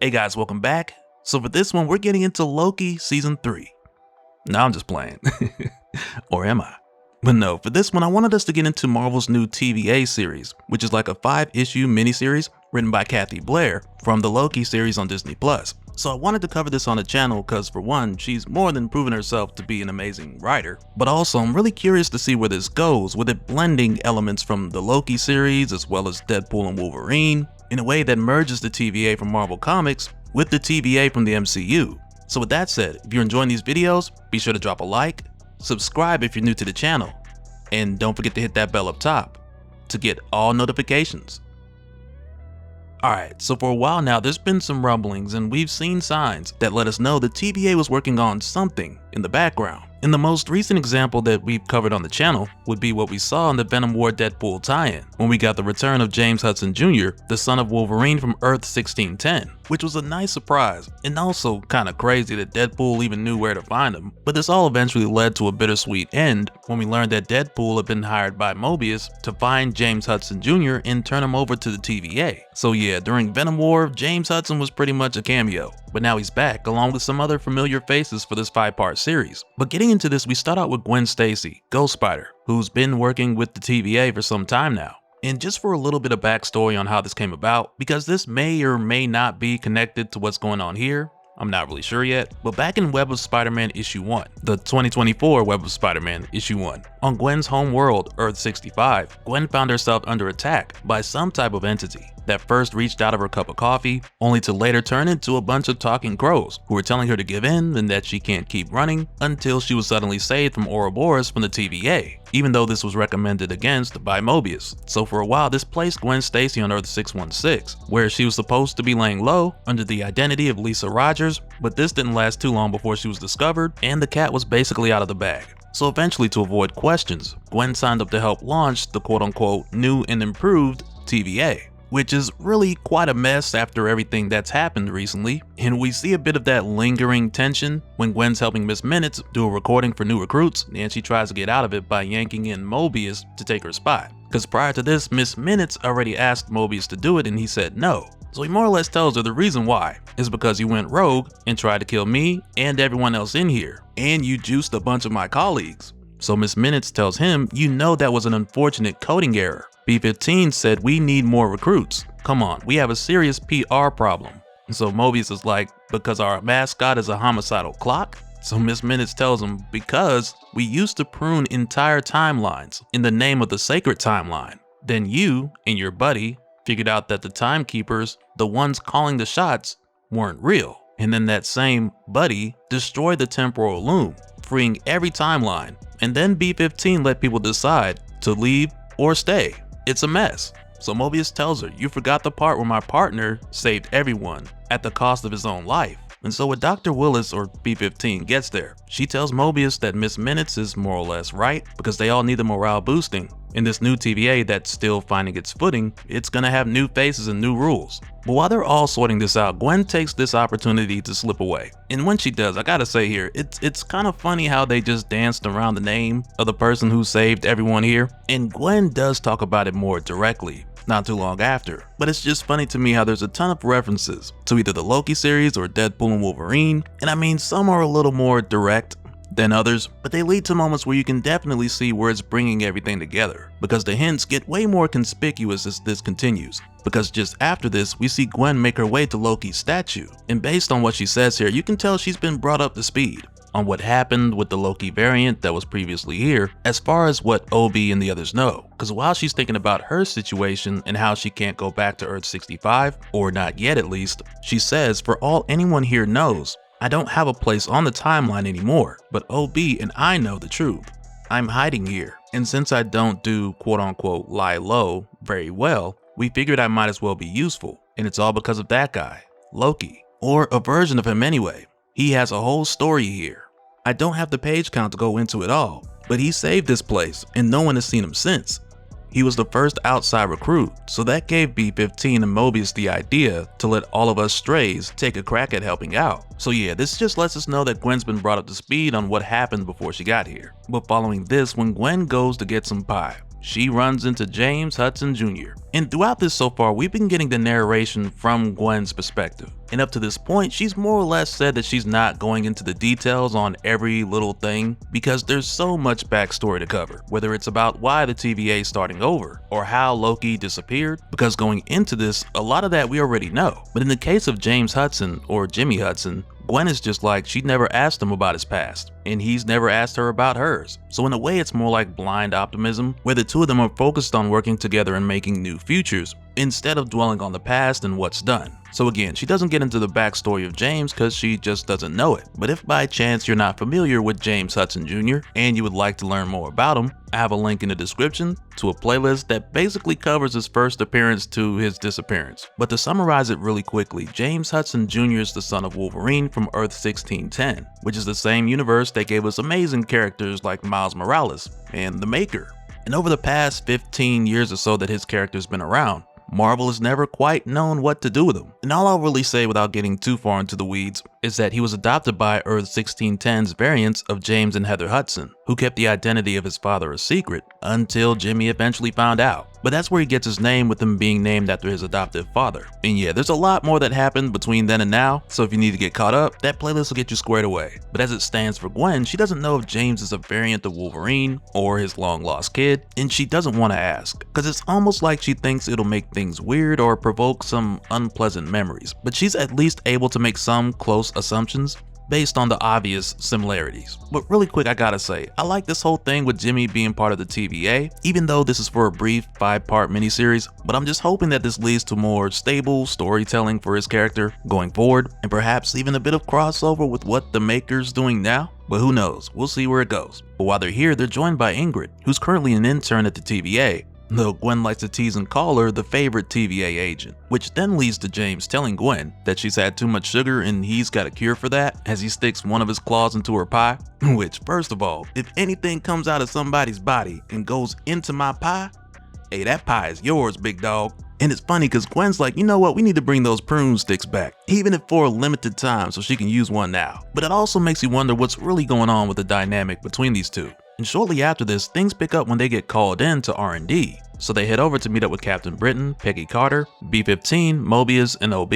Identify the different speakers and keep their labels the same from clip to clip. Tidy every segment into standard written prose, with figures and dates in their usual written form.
Speaker 1: Hey guys, welcome back. So for this one, we're getting into Loki Season 3. No, I'm just playing. Or am I? But no, for this one, I wanted us to get into Marvel's new TVA series, which is like a 5-issue miniseries written by Kathy Blair from the Loki series on Disney+. So I wanted to cover this on the channel because for one, she's more than proven herself to be an amazing writer, but also I'm really curious to see where this goes, with it blending elements from the Loki series as well as Deadpool and Wolverine in a way that merges the TVA from Marvel Comics with the TVA from the MCU. So with that said, if you're enjoying these videos, be sure to drop a like, subscribe if you're new to the channel, and don't forget to hit that bell up top to get all notifications. Alright, so for a while now there's been some rumblings and we've seen signs that let us know the TVA was working on something in the background. And the most recent example that we've covered on the channel would be what we saw in the Venom War Deadpool tie-in, when we got the return of James Hudson Jr., the son of Wolverine from Earth 1610, which was a nice surprise, and also kinda crazy that Deadpool even knew where to find him. But this all eventually led to a bittersweet end when we learned that Deadpool had been hired by Mobius to find James Hudson Jr. and turn him over to the TVA. So yeah, during Venom War, James Hudson was pretty much a cameo, but now he's back along with some other familiar faces for this 5-part series. But getting into this, we start out with Gwen Stacy, Ghost Spider, who's been working with the TVA for some time now. And just for a little bit of backstory on how this came about, because this may or may not be connected to what's going on here, I'm not really sure yet, but back in Web of Spider-Man issue 1, the 2024 Web of Spider-Man issue 1, on Gwen's home world, Earth 65, Gwen found herself under attack by some type of entity that first reached out of her cup of coffee, only to later turn into a bunch of talking crows who were telling her to give in and that she can't keep running, until she was suddenly saved from Ouroboros from the TVA, even though this was recommended against by Mobius. So for a while this placed Gwen Stacy on Earth 616, where she was supposed to be laying low under the identity of Lisa Rogers, but this didn't last too long before she was discovered and the cat was basically out of the bag. So eventually, to avoid questions, Gwen signed up to help launch the quote-unquote new and improved TVA, which is really quite a mess after everything that's happened recently, and we see a bit of that lingering tension when Gwen's helping Miss Minutes do a recording for new recruits, and she tries to get out of it by yanking in Mobius to take her spot. Because prior to this, Miss Minutes already asked Mobius to do it and he said no. So he more or less tells her the reason why is because you went rogue and tried to kill me and everyone else in here, and you juiced a bunch of my colleagues. So Miss Minutes tells him, you know that was an unfortunate coding error. B-15 said we need more recruits. Come on, we have a serious PR problem. So Mobius is like, because our mascot is a homicidal clock? So Miss Minutes tells him, because we used to prune entire timelines in the name of the sacred timeline. Then you and your buddy figured out that the timekeepers, the ones calling the shots, weren't real. And then that same buddy destroyed the temporal loom, freeing every timeline. And then B-15 let people decide to leave or stay. It's a mess. So Mobius tells her, you forgot the part where my partner saved everyone at the cost of his own life. And so when Dr. Willis, or B-15, gets there, she tells Mobius that Miss Minutes is more or less right because they all need the morale boosting. In this new TVA that's still finding its footing, it's gonna have new faces and new rules. But while they're all sorting this out, Gwen takes this opportunity to slip away. And when she does, I gotta say here, it's kind of funny how they just danced around the name of the person who saved everyone here. And Gwen does talk about it more directly not too long after, but it's just funny to me how there's a ton of references to either the Loki series or Deadpool and Wolverine, and I mean some are a little more direct than others, but they lead to moments where you can definitely see where it's bringing everything together, because the hints get way more conspicuous as this continues, because just after this we see Gwen make her way to Loki's statue, and based on what she says here, you can tell she's been brought up to speed on what happened with the Loki variant that was previously here, as far as what Obi and the others know. Because while she's thinking about her situation and how she can't go back to Earth 65, or not yet at least, she says, for all anyone here knows, I don't have a place on the timeline anymore, but Obi and I know the truth. I'm hiding here, and since I don't do quote-unquote lie low very well, we figured I might as well be useful, and it's all because of that guy, Loki, or a version of him anyway. He has a whole story here. I don't have the page count to go into it all, but he saved this place and no one has seen him since. He was the first outside recruit, so that gave B-15 and Mobius the idea to let all of us strays take a crack at helping out. So yeah, this just lets us know that Gwen's been brought up to speed on what happened before she got here. But following this, when Gwen goes to get some pie, she runs into James Hudson Jr. And throughout this so far, we've been getting the narration from Gwen's perspective. And up to this point, she's more or less said that she's not going into the details on every little thing because there's so much backstory to cover, whether it's about why the TVA is starting over or how Loki disappeared, because going into this, a lot of that we already know. But in the case of James Hudson, or Jimmy Hudson, Gwen is just like she never asked him about his past, and he's never asked her about hers. So in a way, it's more like blind optimism, where the two of them are focused on working together and making new futures, instead of dwelling on the past and what's done. So again, she doesn't get into the backstory of James because she just doesn't know it. But if by chance you're not familiar with James Hudson Jr. and you would like to learn more about him, I have a link in the description to a playlist that basically covers his first appearance to his disappearance. But to summarize it really quickly, James Hudson Jr. is the son of Wolverine from Earth 1610, which is the same universe that gave us amazing characters like Miles Morales and the Maker. And over the past 15 years or so that his character's been around, Marvel has never quite known what to do with him. And all I'll really say without getting too far into the weeds is that he was adopted by Earth 1610's variants of James and Heather Hudson, who kept the identity of his father a secret until Jimmy eventually found out. But that's where he gets his name, with him being named after his adoptive father. And yeah, there's a lot more that happened between then and now, so if you need to get caught up, that playlist will get you squared away. But as it stands for Gwen, she doesn't know if James is a variant of Wolverine or his long lost kid, and she doesn't want to ask, because it's almost like she thinks it'll make things weird or provoke some unpleasant memories. But she's at least able to make some close assumptions based on the obvious similarities. But really quick, I gotta say, I like this whole thing with Jimmy being part of the TVA, even though this is for a brief 5-part miniseries, but I'm just hoping that this leads to more stable storytelling for his character going forward, and perhaps even a bit of crossover with what the Maker's doing now. But who knows, we'll see where it goes. But while they're here, they're joined by Ingrid, who's currently an intern at the TVA, though Gwen likes to tease and call her the favorite TVA agent, which then leads to James telling Gwen that she's had too much sugar and he's got a cure for that, as he sticks one of his claws into her pie. Which, first of all, if anything comes out of somebody's body and goes into my pie, hey, that pie is yours, big dog. And it's funny because Gwen's like, you know what, we need to bring those prune sticks back, even if for a limited time, so she can use one now. But it also makes you wonder what's really going on with the dynamic between these two. And shortly after this, things pick up when they get called in to R&D. So they head over to meet up with Captain Britain, Peggy Carter, B-15, Mobius, and OB.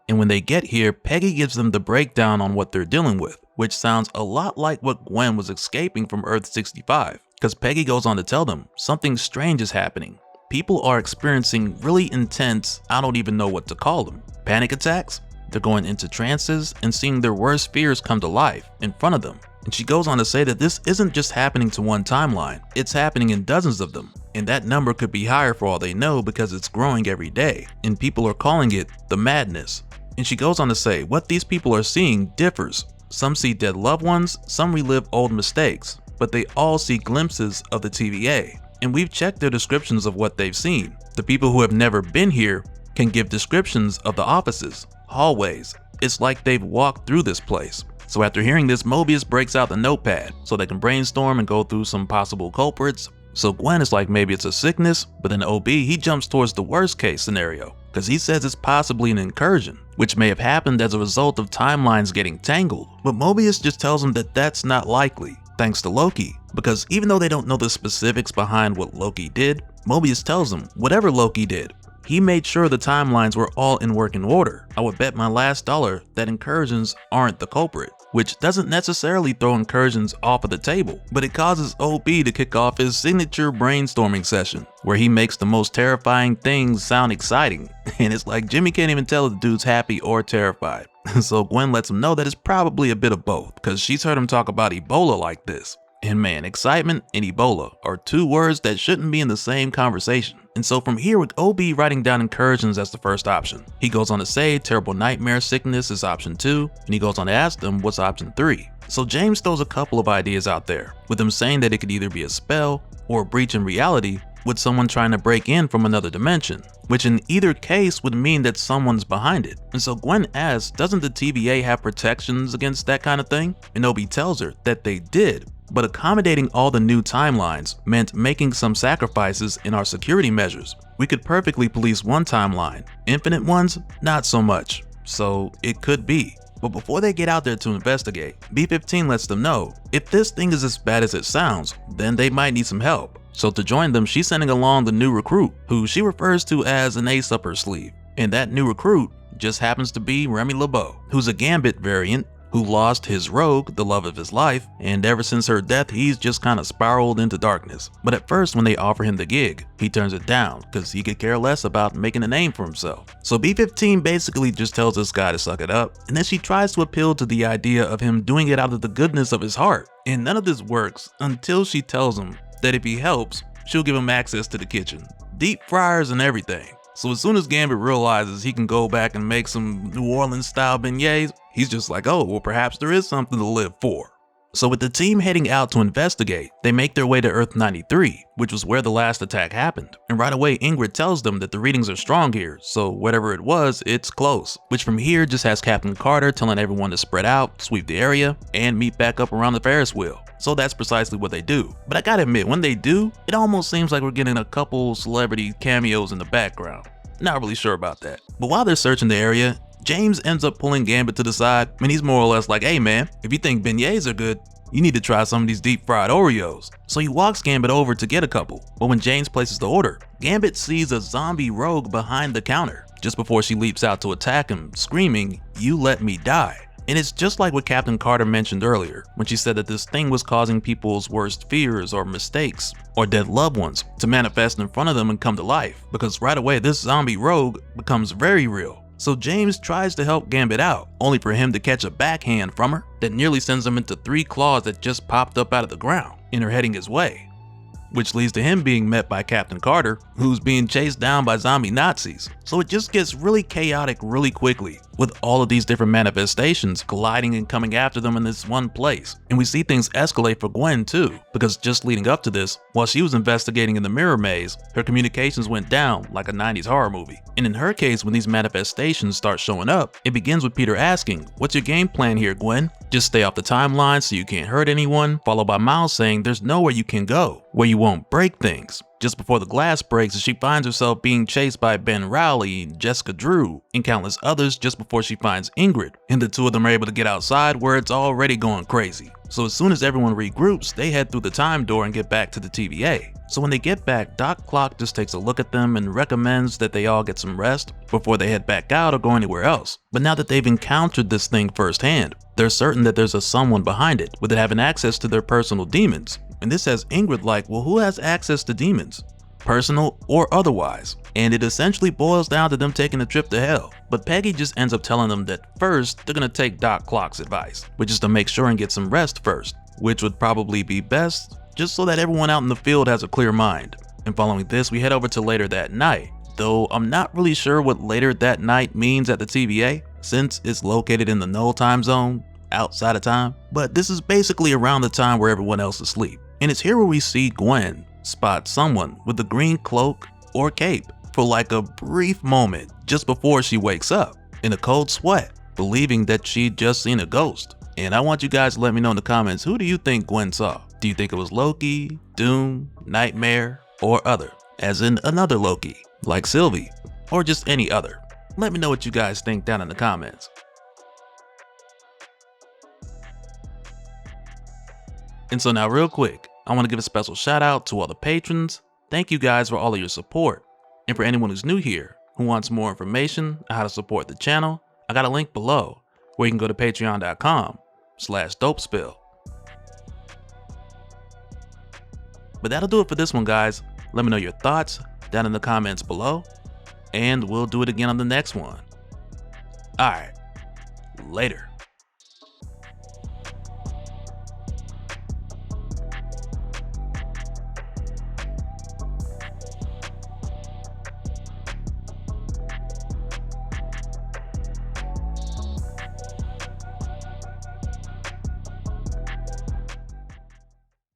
Speaker 1: And when they get here, Peggy gives them the breakdown on what they're dealing with, which sounds a lot like what Gwen was escaping from Earth 65. Because Peggy goes on to tell them something strange is happening. People are experiencing really intense, I don't even know what to call them, panic attacks. They're going into trances and seeing their worst fears come to life in front of them. And she goes on to say that this isn't just happening to one timeline, it's happening in dozens of them. And that number could be higher for all they know because it's growing every day. And people are calling it the madness. And she goes on to say what these people are seeing differs. Some see dead loved ones, some relive old mistakes, but they all see glimpses of the TVA. And we've checked their descriptions of what they've seen. The people who have never been here can give descriptions of the offices, hallways. It's like they've walked through this place. So after hearing this, Mobius breaks out the notepad so they can brainstorm and go through some possible culprits. So Gwen is like, maybe it's a sickness, but then OB, he jumps towards the worst case scenario because he says it's possibly an incursion, which may have happened as a result of timelines getting tangled. But Mobius just tells him that that's not likely, thanks to Loki, because even though they don't know the specifics behind what Loki did, Mobius tells them whatever Loki did, he made sure the timelines were all in working order. I would bet my last dollar that incursions aren't the culprit, which doesn't necessarily throw incursions off of the table, but it causes OB to kick off his signature brainstorming session, where he makes the most terrifying things sound exciting. And it's like Jimmy can't even tell if the dude's happy or terrified. So Gwen lets him know that it's probably a bit of both, because she's heard him talk about Ebola like this. And man, excitement and Ebola are two words that shouldn't be in the same conversation. And so from here, with OB writing down incursions as the first option, he goes on to say terrible nightmare sickness is option 2, and he goes on to ask them what's option 3. So James throws a couple of ideas out there, with him saying that it could either be a spell or a breach in reality with someone trying to break in from another dimension, which in either case would mean that someone's behind it. And so Gwen asks, doesn't the TVA have protections against that kind of thing? And OB tells her that they did, but accommodating all the new timelines meant making some sacrifices in our security measures. We could perfectly police one timeline, infinite ones, not so much. So it could be. But before they get out there to investigate, B-15 lets them know if this thing is as bad as it sounds, then they might need some help. So to join them, she's sending along the new recruit, who she refers to as an ace up her sleeve. And that new recruit just happens to be Remy LeBeau, who's a Gambit variant who lost his rogue, the love of his life, and ever since her death, he's just kind of spiraled into darkness. But at first, when they offer him the gig, he turns it down because he could care less about making a name for himself. So B-15 basically just tells this guy to suck it up, and then she tries to appeal to the idea of him doing it out of the goodness of his heart. And none of this works until she tells him that if he helps, she'll give him access to the kitchen, deep fryers and everything. So as soon as Gambit realizes he can go back and make some New Orleans style beignets, he's just like, oh, well, perhaps there is something to live for. So with the team heading out to investigate, they make their way to Earth 93, which was where the last attack happened. And right away, Ingrid tells them that the readings are strong here, so whatever it was, it's close. Which from here just has Captain Carter telling everyone to spread out, sweep the area, and meet back up around the Ferris wheel. So that's precisely what they do. But I gotta admit, when they do, it almost seems like we're getting a couple celebrity cameos in the background. Not really sure about that. But while they're searching the area, James ends up pulling Gambit to the side, and he's more or less like, hey man, if you think beignets are good, you need to try some of these deep fried Oreos. So he walks Gambit over to get a couple, but when James places the order, Gambit sees a zombie rogue behind the counter, just before she leaps out to attack him, screaming, "You let me die." And it's just like what Captain Carter mentioned earlier, when she said that this thing was causing people's worst fears or mistakes, or dead loved ones, to manifest in front of them and come to life, because right away this zombie rogue becomes very real. So James tries to help Gambit out, only for him to catch a backhand from her that nearly sends him into 3 claws that just popped up out of the ground and are heading his way. Which leads to him being met by Captain Carter, who's being chased down by zombie Nazis. So it just gets really chaotic really quickly, with all of these different manifestations colliding and coming after them in this one place. And we see things escalate for Gwen too, because just leading up to this, while she was investigating in the mirror maze, her communications went down like a 90s horror movie. And in her case, when these manifestations start showing up, it begins with Peter asking, "What's your game plan here, Gwen? Just stay off the timeline so you can't hurt anyone," followed by Miles saying there's nowhere you can go where you won't break things. Just before the glass breaks, she finds herself being chased by Ben Rowley, Jessica Drew, and countless others just before she finds Ingrid, and the two of them are able to get outside where it's already going crazy. So as soon as everyone regroups, they head through the time door and get back to the TVA. So when they get back, Doc Clock just takes a look at them and recommends that they all get some rest before they head back out or go anywhere else. But now that they've encountered this thing firsthand, they're certain that there's a someone behind it, with it having access to their personal demons. And this has Ingrid like, well, who has access to demons? Personal or otherwise? And it essentially boils down to them taking a trip to hell. But Peggy just ends up telling them that first, they're gonna take Doc Clock's advice, which is to make sure and get some rest first, which would probably be best, just so that everyone out in the field has a clear mind. And following this, we head over to later that night, though I'm not really sure what later that night means at the TVA, since it's located in the null time zone, outside of time. But this is basically around the time where everyone else is asleep. And it's here where we see Gwen spot someone with a green cloak or cape for like a brief moment just before she wakes up in a cold sweat, believing that she'd just seen a ghost. And I want you guys to let me know in the comments, who do you think Gwen saw? Do you think it was Loki, Doom, Nightmare, or other? As in another Loki, like Sylvie, or just any other? Let me know what you guys think down in the comments. And so now real quick, I want to give a special shout out to all the patrons. Thank you guys for all of your support. And for anyone who's new here, who wants more information on how to support the channel, I got a link below where you can go to patreon.com/DopeSpill. But that'll do it for this one, guys. Let me know your thoughts down in the comments below, and we'll do it again on the next one. Alright, later.